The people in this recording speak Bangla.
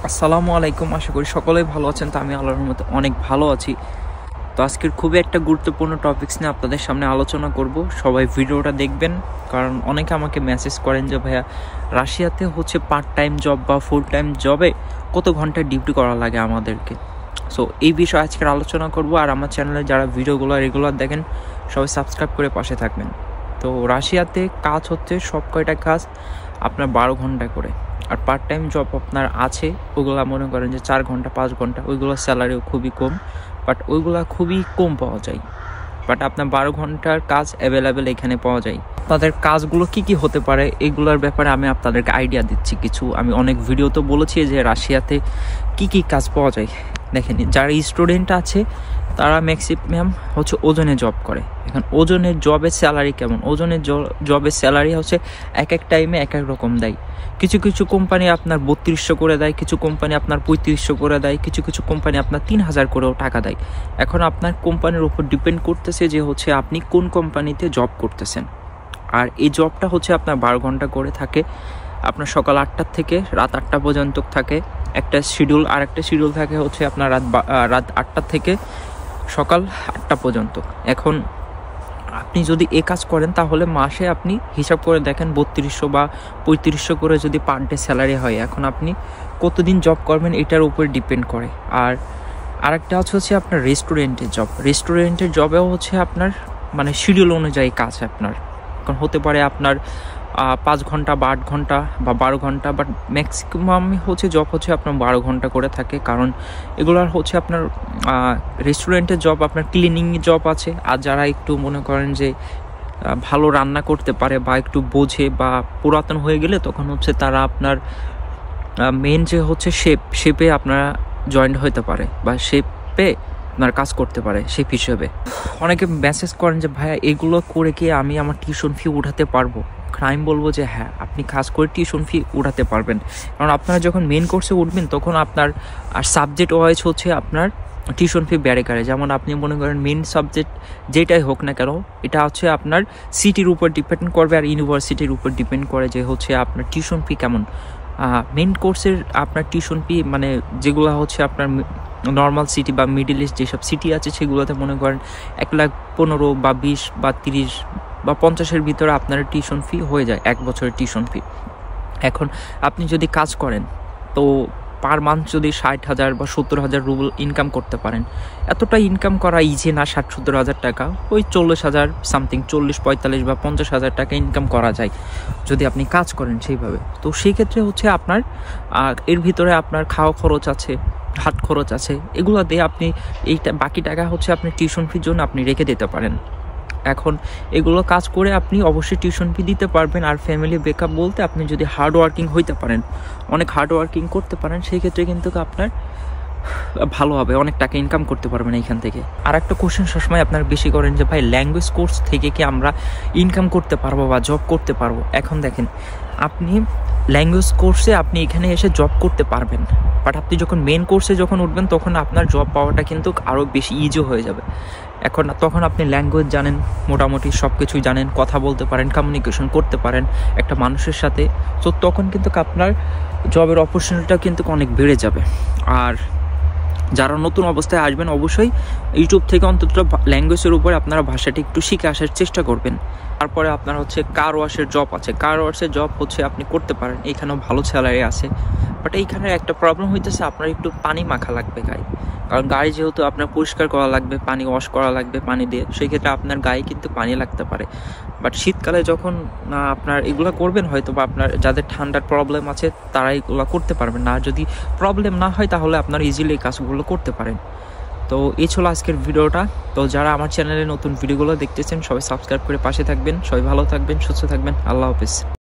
আসসালামু আলাইকুম। আশা করি সকলেই ভালো আছেন। তো আমি আল্লাহর রহমতে অনেক ভালো আছি। তো আজকের খুবই একটা গুরুত্বপূর্ণ টপিকস নিয়ে আপনাদের সামনে আলোচনা করব। সবাই ভিডিওটা দেখবেন, কারণ অনেকে আমাকে মেসেজ করেন যে ভাইয়া রাশিয়াতে হচ্ছে পার্ট টাইম জব বা ফুল টাইম জবে কত ঘন্টা ডিউটি করা লাগে আমাদেরকে। সো এই বিষয়ে আজকের আলোচনা করব। আর আমার চ্যানেলে যারা ভিডিওগুলো রেগুলার দেখেন সবাই সাবস্ক্রাইব করে পাশে থাকবেন। তো রাশিয়াতে কাজ হচ্ছে সব কয়টা কাজ আপনার 12 ঘন্টা করে। আর পার্ট টাইম জব আপনার আছে, ওগুলা মনে করেন যে 4 ঘন্টা 5 ঘন্টা, ওইগুলোর স্যালারিও খুবই কম, বাট ওইগুলা খুবই কম পাওয়া যায়। বাট আপনার 12 ঘন্টার কাজ অ্যাভেলেবেল এখানে পাওয়া যায়। তাদের কাজগুলো কি কি হতে পারে এগুলোর ব্যাপারে আমি আপনাদেরকে আইডিয়া দিচ্ছি কিছু। আমি অনেক ভিডিওতে বলেছি যে রাশিয়াতে কি কি কাজ পাওয়া যায়। দেখেন, যারা স্টুডেন্ট আছে তারা ম্যাক্সিমাম হচ্ছে ওজনে জব করে। এখন ওজনের জবের স্যালারি কেমন? ওজনের জবের স্যালারি হচ্ছে এক এক টাইমে এক এক রকম দেয়। কিছু কিছু কোম্পানি আপনার 3200 করে দেয়, কিছু কোম্পানি আপনার 3500 করে দেয়, কিছু কিছু কোম্পানি আপনার 3000 করেও টাকা দেয়। এখন আপনার কোম্পানির উপর ডিপেন্ড করতেছে যে হচ্ছে আপনি কোন কোম্পানিতে জব করতেছেন। আর এই জবটা হচ্ছে আপনার 12 ঘন্টা করে থাকে। আপনার সকাল 8টা থেকে রাত 8টা পর্যন্ত থাকে একটা শিডিউল, আর একটা শিডিউল থাকে হচ্ছে আপনার রাত 8টা থেকে সকাল 8টা পর্যন্ত। এখন আপনি যদি এ কাজ করেন তাহলে মাসে আপনি হিসাব করে দেখেন 3200 বা 3500 করে যদি পার ডে স্যালারি হয়। এখন আপনি কতদিন জব করবেন এটার উপর ডিপেন্ড করে। আর আরেকটা হচ্ছে আপনার রেস্টুরেন্টের জব। রেস্টুরেন্টের জবেও হচ্ছে আপনার মানে শিডিউল অনুযায়ী কাজ আপনার। এখন হতে পারে আপনার 5 ঘন্টা বা 8 ঘন্টা বা 12 ঘন্টা, বাট ম্যাক্সিমাম হচ্ছে জব হচ্ছে আপনার 12 ঘন্টা করে থাকে। কারণ এগুলার হচ্ছে আপনার রেস্টুরেন্টের জব, আপনার ক্লিনিং জব আছে। আর যারা একটু মনে করেন যে ভালো রান্না করতে পারে বা একটু বোঝে বা পুরাতন হয়ে গেলে, তখন হচ্ছে তারা আপনার মেন যে হচ্ছে শেপে আপনারা জয়েন্ট হতে পারে বা শেপে আপনার কাজ করতে পারে শেপ হিসেবে। অনেকে মেসেজ করেন যে ভাইয়া এগুলো করে কি আমি আমার টিউশন ফি উঠাতে পারবো? আমি বলবো যে হ্যাঁ, আপনি কাজ করে টিউশন ফি উঠাতে পারবেন। কারণ আপনারা যখন মেন কোর্সে উঠবেন তখন আপনার আর সাবজেক্ট ওয়াইজ হচ্ছে আপনার টিউশন ফি বেড়ে করে। যেমন আপনি মনে করেন মেন সাবজেক্ট যেটাই হোক না কেন, এটা হচ্ছে আপনার সিটির উপর ডিপেন্ড করবে আর ইউনিভার্সিটির উপর ডিপেন্ড করে যে হচ্ছে আপনার টিউশন ফি কেমন। মেন কোর্সের আপনার টিউশন ফি মানে যেগুলো হচ্ছে আপনার নর্মাল সিটি বা মিডল ইস্ট যেসব সিটি আছে সেগুলোতে মনে করেন 1,15,000 বা 20 বা 30 বা 50-এর ভিতরে আপনার টিউশন ফি হয়ে যায়, 1 বছরের টিউশন ফি। এখন আপনি যদি কাজ করেন তো পার মান্থ যদি 60,000 বা 70,000 রুবল ইনকাম করতে পারেন, এতটা ইনকাম করা ইজি না। 60-70 হাজার টাকা, ওই 40,000 সামথিং, 40-45 বা 50,000 টাকা ইনকাম করা যায় যদি আপনি কাজ করেন সেইভাবে। তো সেই ক্ষেত্রে হচ্ছে আপনার এর ভিতরে আপনার খাওয়া খরচ আছে, হাত খরচ আছে, এগুলো দিয়ে আপনি এইটা বাকি টাকা হচ্ছে আপনি টিউশন ফির জন্য আপনি রেখে দিতে পারেন। এখন এগুলো কাজ করে আপনি অবশ্যই টিউশন ফি দিতে পারবেন। আর ফ্যামিলি ব্যাকআপ বলতে আপনি যদি হার্ড ওয়ার্কিং হইতে পারেন, অনেক হার্ড ওয়ার্কিং করতে পারেন, সেই ক্ষেত্রে কিন্তু আপনার ভালো হবে, অনেক টাকা ইনকাম করতে পারবেন এইখান থেকে। আর একটা কোশ্চেন সবসময় আপনারা বেশি করেন যে ভাই ল্যাঙ্গুয়েজ কোর্স থেকে কি আমরা ইনকাম করতে পারবো বা জব করতে পারবো? এখন দেখেন, আপনি ল্যাঙ্গুয়েজ কোর্সে আপনি এখানে এসে জব করতে পারবেন, বাট আপনি যখন মেন কোর্সে যখন উঠবেন তখন আপনার জব পাওয়াটা কিন্তু আরও বেশি ইজি হয়ে যাবে। এখন তখন আপনি ল্যাঙ্গুয়েজ জানেন, মোটামুটি সব কিছুই জানেন, কথা বলতে পারেন, কমিউনিকেশন করতে পারেন একটা মানুষের সাথে। তো তখন কিন্তু আপনার জবের অপরচুনিটিটা কিন্তু অনেক বেড়ে যাবে। আর যারা নতুন অবস্থায় আসবেন অবশ্যই ইউটিউব থেকে অন্তত ল্যাঙ্গুয়েজের উপরে আপনারা ভাষাটি একটু শিখে আসার চেষ্টা করবেন। তারপরে আপনার হচ্ছে কার ওয়াশের জব আছে। কার ওয়াশের জব হচ্ছে আপনি করতে পারেন, এইখানেও ভালো স্যালারি আছে। বাট এইখানে একটা প্রবলেম হইতেছে, আপনার একটু পানি মাখা লাগবে গায়ে। কারণ গাড়ি যেহেতু আপনার পরিষ্কার করা লাগবে, পানি ওয়াশ করা লাগবে পানি দিয়ে, সেই ক্ষেত্রে আপনার গায়ে কিন্তু পানি লাগতে পারে। বাট শীতকালে যখন আপনার এগুলো করবেন, হয়তো বা আপনার যাদের ঠান্ডার প্রবলেম আছে তারা এগুলো করতে পারবেন না। আর যদি প্রবলেম না হয় তাহলে আপনার ইজিলি এই কাজগুলো করতে পারেন। তো এই ছিল আজকের ভিডিওটা। তো যারা আমার চ্যানেলে নতুন ভিডিওগুলো দেখতেছেন সবাই সাবস্ক্রাইব করে পাশে থাকবেন। সবাই ভালো থাকবেন, সুস্থ থাকবেন। আল্লাহ হাফেজ।